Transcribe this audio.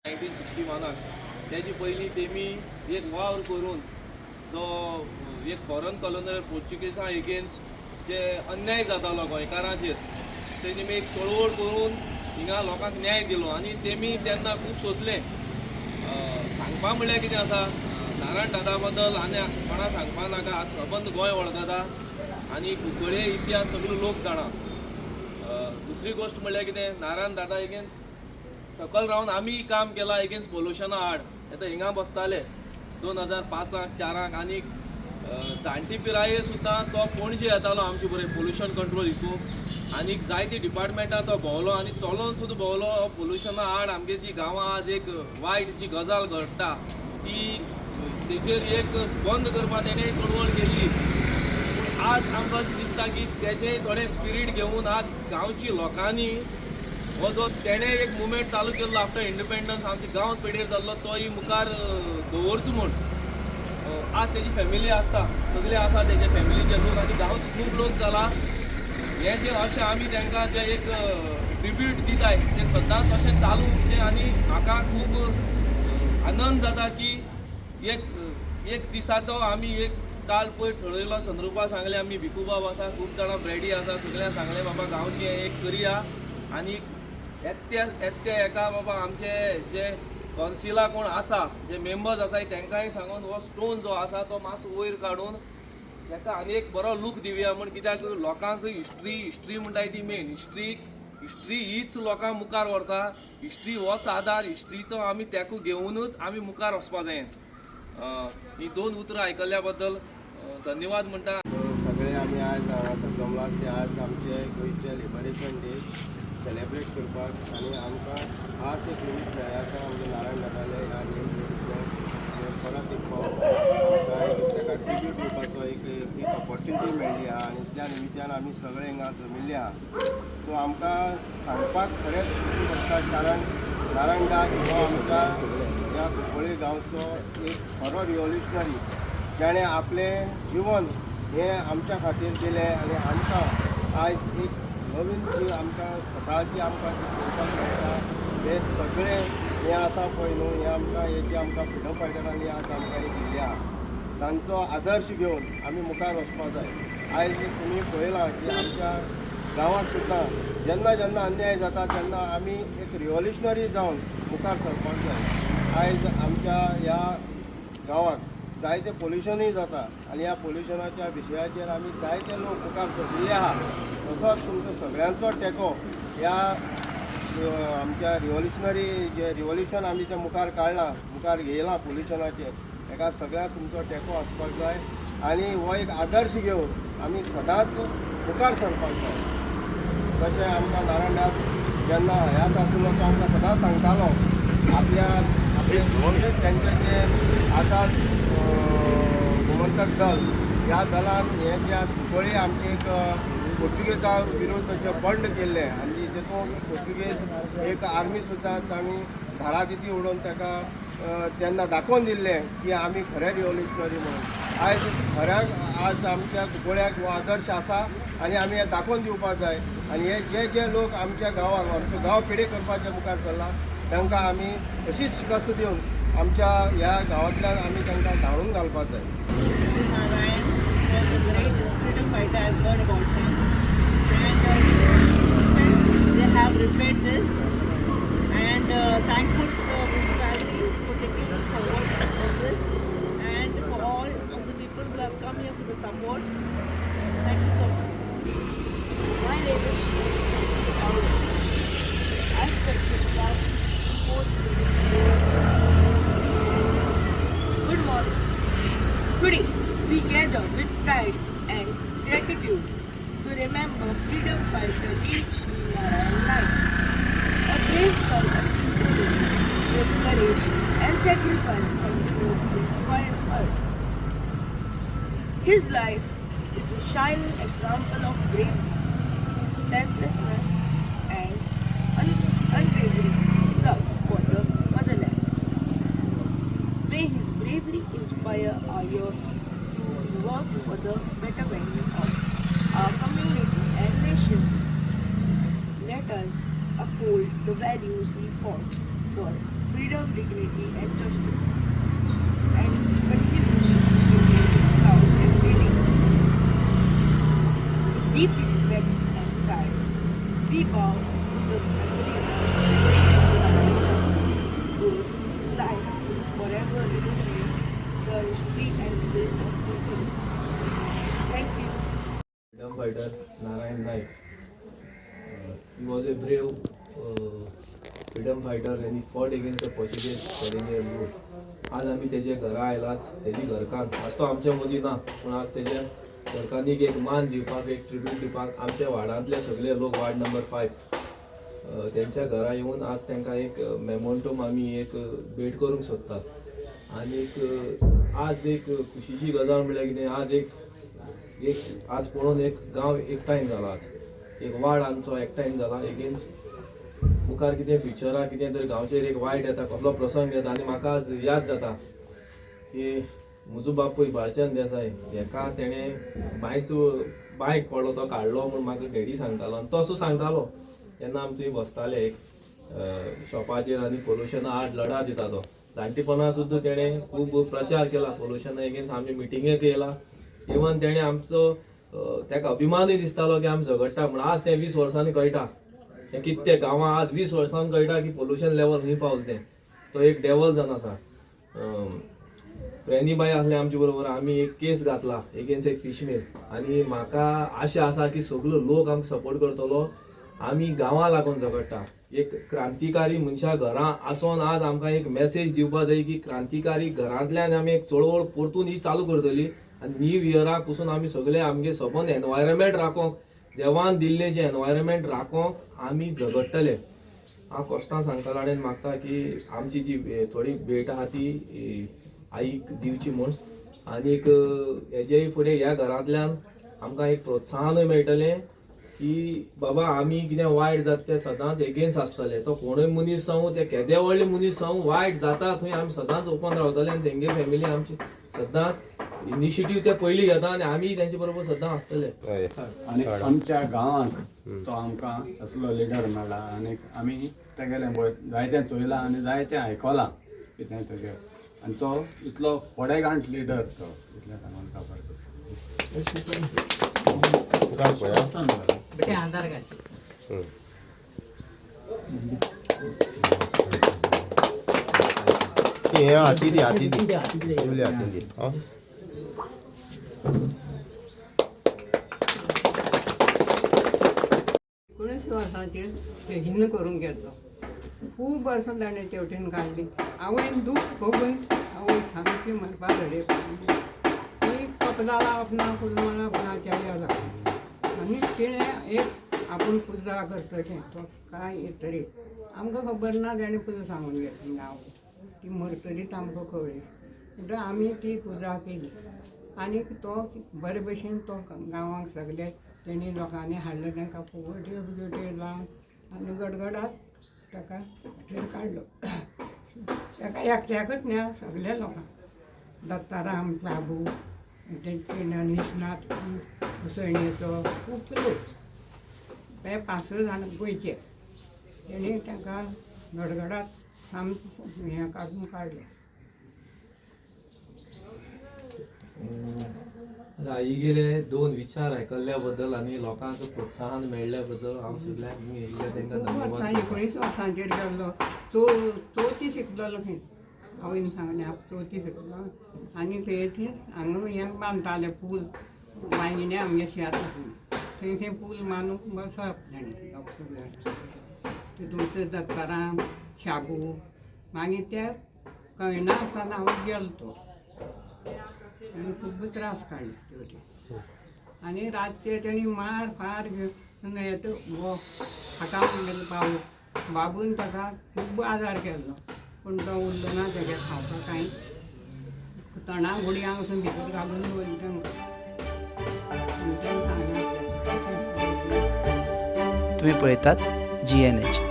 1961 त्याची पयलीं तेमी एक वावर करून जो एक फॉरेन कॉलोनियल पोर्चुगीजां एगेन्स्ट जे अन्याय जातालो गोंयकारांचेर तेणी एक चळवळ करून हिंगा लोकांक न्याय दिलो आनी तेमी तेन्ना खूब सोंसले. सांगपा म्हणल्यार कितें आसा, नारायण दादा बद्दल आनी कोणा सांगपा नाका, सबंद गोंय वळखता आनी कुंकळे इतिहास सगळो लोक जाणा. दुसरी गोश्ट म्हणल्यार कितें, नारायण दादा एगेन्स्ट सकल रावन आमी काम केलां एगेन्स्ट पोल्युशना आड. आतां हिंगा बसताले 2005-04 आनी जाणटी पिराये सुद्दां तो पणजे येतालो आमचे बरें पोल्युशन कंट्रोल हितून आनीक जायती डिपार्टमेंटां तो भोंवलो आनी चलोन सुद्दां भोंवलो. पोल्युशना आड आमगे जी गांवां आज एक वायट जी गजाल घडटा ती तेजेर एक बंद करपा तेणें चळवळ केल्ली. आज आमकां अशें दिसता की तेजें थोडें स्पिरीट घेवन आज गांवची लोकांनी हो जो तेणें एक मुवमेंट चालू केल्लो आफ्टर इंडिपेंडन्स आमच्या गांव पिडेर जाल्लो तोय मुखार दवरचो म्हूण. आज तेजी फॅमिली आसता, सगळे आसा तेजे फॅमिलीचे लोक आनी गांवचे खूब लोक जाला. हे जे अशें आमी तांकां जे एक ट्रिब्यूट दिताय ते सदांच अशें चालू उरचें आनी म्हाका खूब आनंद जाता की एक दिसाचो आमी एक काल पयर थरयलो. संद्रुपा सांगलें, आमी भिकूबाब आसा, खूब जाणां ब्रेडी आसा, सगळ्यांक सांगलें बाबा गांवचें एक करया आनी येत्या एका बाबा आमचे जे कौन्सिला कोण आसा, जे मेंबर्स आसाय तांकांय सांगून हो स्टोन जो आसा तो मातसो वयर काडून ताका आनी एक बरो लूक दिवया म्हण. कित्याक लोकांक हिस्ट्री म्हणटाय ती मेन हिस्ट्री हीच लोकांक मुखार व्हरता. हिस्ट्री होच आदार, हिस्ट्रीचो आमी तेका घेवनूच आमी मुखार वचपा जाय. ही 2 उतरां आयकल्ल्या बद्दल धन्यवाद म्हणटा. सगळे आमी आज हांगासर जमला ते आज आमचे गोंयचे लिबरेशन डे सेलेब्रेट करपाक आनी आमकां खास एक निमित्त मेळ्ळें आसा. आमचे नारायण दादाले ह्या नेम परत एक आमकां ताका ट्रिब्यूट दिवपाचो एक ऑपॉर्च्युनिटी मेळ्ळी आहा आनी त्या निमित्यान आमी सगळे हिंगा जमिल्ले आहा. सो आमकां सांगपाक खरेंच खूब पडटा, कारण नारायण दाद हो आमच्या ह्या कुंकळे गांवचो एक खरो रिव्होल्युशनरी, जाणें आपलें जिवन हें आमच्या खातीर दिलें आनी आमकां आयज एक नवीन जी आमकां सकाळची आमकां जी पळोवपाक मेळटा हे सगळें हें आसा पळय न्हू, हें आमकां हे जे आमकां फ्रिडम फायटरांनी आज आमकां हे दिल्ले आहा तांचो आदर्श घेवन आमी मुखार वचपाक जाय. आयज तुमी पळयलां की आमच्या गांवांत सुद्दां जेन्ना जेन्ना अन्याय जाता तेन्ना आमी एक रिव्होल्युशनरी जावन मुखार सरपाक जाय. आयज आमच्या ह्या गांवांत जायते पोल्युशनूय जाता आनी ह्या पोल्युशनाच्या विशयाचेर आमी जायते लोक मुखार सरिल्ले आहा. तसोच तुमचो सगळ्यांचो तेंको ह्या आमच्या जे रिव्होल्युशन आमी जें मुखार काडलां, मुखार घेयलां पोल्युशनाचेर, ताका सगळ्यांक तुमचो तेंको आसपाक जाय आनी हो एक आदर्श घेवन आमी सदांच मुखार सरपाक जाय. तशें आमकां नारायण दाद जेन्ना हयात आसलो तो आमकां सदांच सांगतालो आपले तेंचे जे आझाद गोमंतक दल ह्या दलान हे जे आज कुंकळे आमचे एक पोर्चुगेजा विरोध जे बंड केल्ले आनी तेतून पोर्चुगेज एक आर्मी सुद्दां तांणी धारादिती उडोवन ताका तेन्ना दाखोवन दिल्लें की आमी खरे रिव्होल्युशनरी म्हणून. आयज खऱ्याक आज आमच्या कुंकळ्याक हो आदर्श आसा आनी आमी हें दाखोवन दिवपाक जाय. आनी हे जे लोक आमच्या गांवांक आमचो गांव पिडे करपाचे मुखार सरला तांकां आमी अशीच शिकस्त दिवन आमच्या ह्या गांवांतल्यान आमी तांकां धांवून घालपाक जाय. They have repaired this and thankful to the municipality for taking forward on this and for all of the people who have come here for the support. Thank you so much. My name is I spent the last 4 Good morning. Today we gather with pride and gratitude to remember freedom fighter H. Narayan Naik, a brave servant whose courage and sacrifice continue to inspire us. His life is a shining example of bravery, selflessness, and unwavering love for the motherland. May his bravery inspire our youth to work for the betterment of our community and nation. Let us uphold the values he fought for freedom, dignity, and justice, and continue to be proud and leading. With deep respect and pride, we bow to the memory of those life will forever illuminate the history and spirit of people. Thank you. Freedom fighter Narayan Naik. He was a brave freedom fighter and he fought against the Portuguese colonial rule. आज आम्ही त्याच्या घरा आयलास त्याची घरकान आज तो आमच्या मदीं ना पूण आज त्याच्या घरकान्नीक एक मान दिवपाक एक ट्रिब्यूट दिवपाक आमच्या वार्डांतले सगळे लोक वार्ड नंबर 5 त्यांच्या घरा येवन आज तांकां एक मेमोंटोम आमी एक भेट करूंक सोदतात आनी आज एक खुशीची गजाल म्हळ्यार कितें आज एक आज पळोवन एक गांव एकठांय जाला आज एक वार्ड आमचो एकठांय जाला एगेन्स्ट मुखार कितें फ्युचराक कितें तरी गांवचेर एक वायट येता कसलो प्रसंग येता आनी म्हाका आज याद जाता की म्हजो बापूय भालचंद देसाय हेका तेणें बायक पडलो तो काडलो म्हूण म्हाका डॅडी सांगतालो आनी तो असो सांगतालो तेन्ना आमी थंय बसताले एक शॉपाचेर आनी पोल्युशना आड लढा दिता तो जाणटेपणा सुद्दां तेणें खूब प्रचार केला पोल्युशना एगेन्स्ट आमी मिटिंगेक येयला इवन तेणें आमचो ताका अभिमानूय दिसतालो की आमी झगडटा म्हूण आज तें 20 वर्सांनी कळटा तें कितें तें गांवां आज 20 वर्सांनी कळटा की पोल्युशन लेवल खंय पावलें तें तो एक डेवल जावन आसा प्रेनीबाई आसले आमचे बरोबर आमी एक केस घातला एगेन्स्ट एक फिश मील आनी म्हाका आशा आसा की सगळो लोक आमकां सपोर्ट करतलो आमी गांवां लागून झगडटा एक क्रांतिकारी मनशा घरां आसोन आज आमकां एक मेसेज दिवपाक जाय की क्रांतिकारी घरांतल्यान आमी एक चळवळ परतून ही चालू करतली आनी न्यू इयराक पसून आमी सगळे आमगे सबंद एनवायरमेंट राखोंक देवान दिल्लें जें एनवायरमेंट राखोंक आमी झगडटले हांव कश्टां सांगतालो आनी मागता की आमची जी थोडी भेट आहा ती आईक दिवची म्हूण आनीक हेजेय फुडें ह्या घरांतल्यान आमकां एक प्रोत्साहनूय मेळटलें की बाबा आमी कितें वायट जाता तें सदांच एगेन्स्ट आसतले तो कोणूय मनीस जावं ते केदे व्हडले मनीस जावं वायट जाता थंय आमी सदांच ओपन रावतले आनी तेंगे फॅमिली आमची सदांच इनिशिएटीव ते पयलीं घेता आनी आमी तेंचे बरोबर सदां आसतले आनी आमच्या गांवांत तो आमकां असलो लिडर मेळ्ळा आनी आमी तेगेलें जायतें चोयलां आनी जायतें आयकलां कितें तेगे आनी तो इतलो फोडेगांठ लिडर तो इतलें सांगून खबर ती हाती दी हाती दी वर्सांचेर हिन्न करून गेलो खूब वर्सां ताणें तेवटेन काडली आवयन दूख भोगून आवय सामकी मरपा धडे ती कपला लावप ना फुलमां लावप ना चाया लागली आनी तिणें एक आपूण पुजा करतलें तो कांय तरी आमकां खबर ना ताणें पुजा सांगून घेतली नांव ती मरतरीच आमकां कळ्ळी म्हणटकीर आमी ती पुजा केली आनीक तो बरे भशेन तो गांवांक सगळे तेणी लोकांनी हाडलो तांकां फुगड्यो बिगड्यो लावन आनी गडगडात ताका थंय काडलो ताका एकट्याकच न्ही सगळ्या लोकांक दत्ताराम बाबू तेंचे निशनाथ उसळणेचो खूब लोक हे 5-6 जाण गोंयचे तेणी तांकां गडगडात सामकें हें काडून काडलें आई गेले 2 विचार आयकल्ल्या बद्दल आनी लोकांक प्रोत्साहन मेळ्ळ्या बद्दल हांव सगळ्यांक येयल्ल्या तांकां धन्यवाद 19 वर्सांचेर गेल्लो चवथी शिकलेलो थंय आवयन सांगलें हांव चवथी शिकलो आनी थंयच हांगा हें बांदतालें पूल वांयगिण्या आमगे शेत थंय तें पूल मांडूंक बसप ताणें तितूंत दत्ताराम शाबू मागीर ते कळना आसतना हांव गेलो तो आनी खूब त्रास काडले तेवटेन आनी रातचे तेणी मार फार घेवन येता वो हाका म्हणलेलो बाबून ताका खूब आजार केल्लो पूण तो उरलो ना तेगे खावपाक कांय तणा गुडयांक वचून भितर घालून दवरली तांकां तुम्ही पळयतात GNH.